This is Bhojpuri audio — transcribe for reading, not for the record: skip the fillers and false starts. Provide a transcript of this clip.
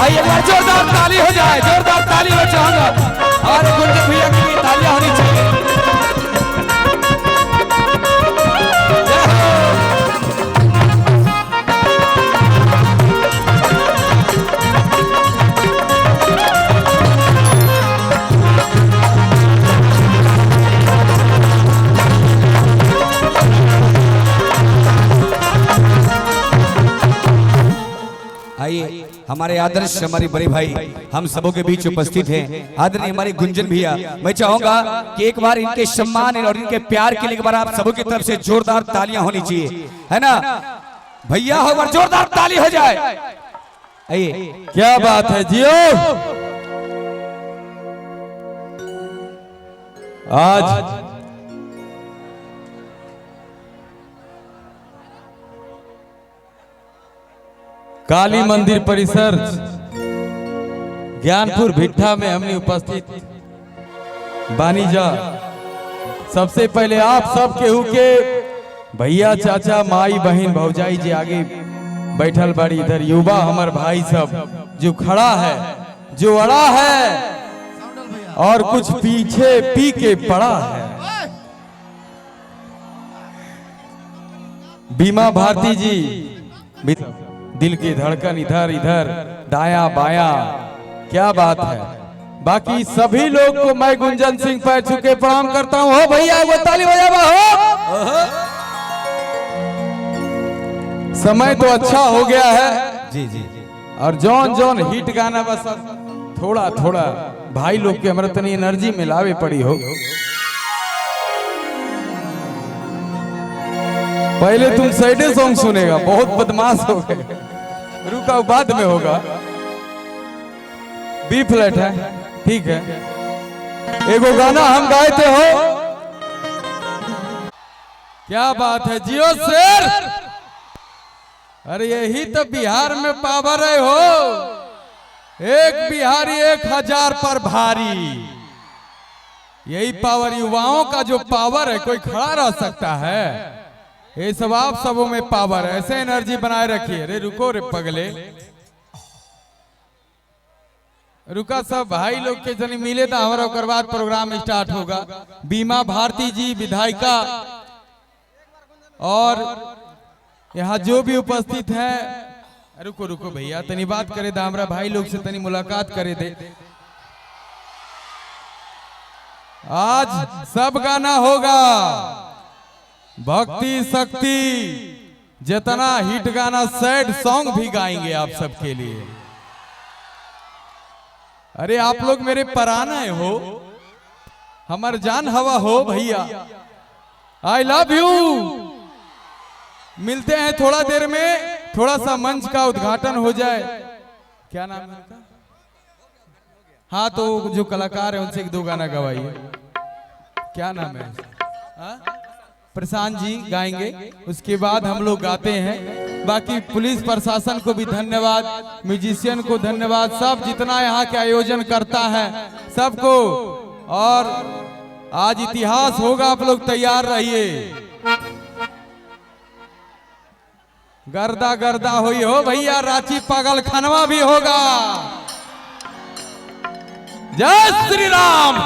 भाई एक बार जोरदार ताली हो जाए, जोरदार ताली हो चाहूंगा और गुंजन भैया की तालियां होनी चाहिए। आइए हमारे आदर्श हमारे बड़े भाई हम सबों के बीच उपस्थित हैं आदरणीय हमारे गुंजन भैया। मैं चाहूंगा कि एक बार इनके सम्मान और इनके प्यार के लिए एक बार आप सबों की तरफ से जोरदार तालियां होनी चाहिए, है ना भैया? हो बार जोरदार ताली हो जाए। आइए क्या बात है जियो। आज काली मंदिर परिसर ज्ञानपुर भिट्ठा में हमने उपस्थित बानीजा। सबसे पहले आप सब केहू के भैया चाचा माई बहन भौजाई जी आगे बैठल बड़ी, इधर युवा हमार भाई सब जो खड़ा है, जो अड़ा है और कुछ पीछे पी के पड़ा है। बीमा भारती जी दिल की धड़कन इधर इधर दाया बाया, क्या बात है। बाकी सभी लोग को मैं गुंजन सिंह पैर छुके प्रणाम करता हूँ। हो भैया वो ताली बजावा हो। समय तो अच्छा हो गया है जी जी, और जौन जौन हिट गाना बस थोड़ा थोड़ा भाई लोग के हमारे तनी एनर्जी में लावे पड़ी हो। पहले तुम सैडे सॉन्ग सुनेगा, बहुत बदमाश हो गए। रुका बाद में होगा। बी फ्लैट है, ठीक है। एगो गाना हम गाए थे हो। क्या बात है जियो शेर। अरे यही तो बिहार में पावर है हो। एक बिहारी 1000 पर भारी। यही पावर युवाओं का जो पावर है, कोई खड़ा रह सकता है? ये सब आप सबों में पावर है, ऐसे एनर्जी बनाए रखिए। अरे रुको रे पगले, रुका सब भाई लोग के जनी मिले था हमारा, ओकर बाद प्रोग्राम स्टार्ट होगा। बीमा भारती जी विधायिका और यहाँ जो भी उपस्थित है, रुको रुको भैया तनी बात करे दा, हमारा भाई लोग से तनी मुलाकात करे दे। आज सब गाना होगा, भक्ति शक्ति, जितना हिट गाना सैड सॉन्ग भी गाएंगे आप सबके लिए। अरे आप लोग मेरे पराने हो, हमार जान हवा हो भैया। I love you. मिलते हैं थोड़ा देर में, थोड़ा सा मंच का उद्घाटन हो जाए। क्या नाम है उनका? हाँ तो जो कलाकार है उनसे 1-2 गाना गवाइए। क्या नाम है? प्रशांत जी गाएंगे, उसके बाद हम लोग गाते हैं। बाकी पुलिस प्रशासन को भी धन्यवाद, म्यूजिशियन को धन्यवाद, सब जितना यहाँ के आयोजन करता है सबको। और आज इतिहास होगा, आप लोग तैयार रहिए। गर्दा गर्दा हुई हो भैया, रांची पागल खानवा भी होगा। जय श्री राम।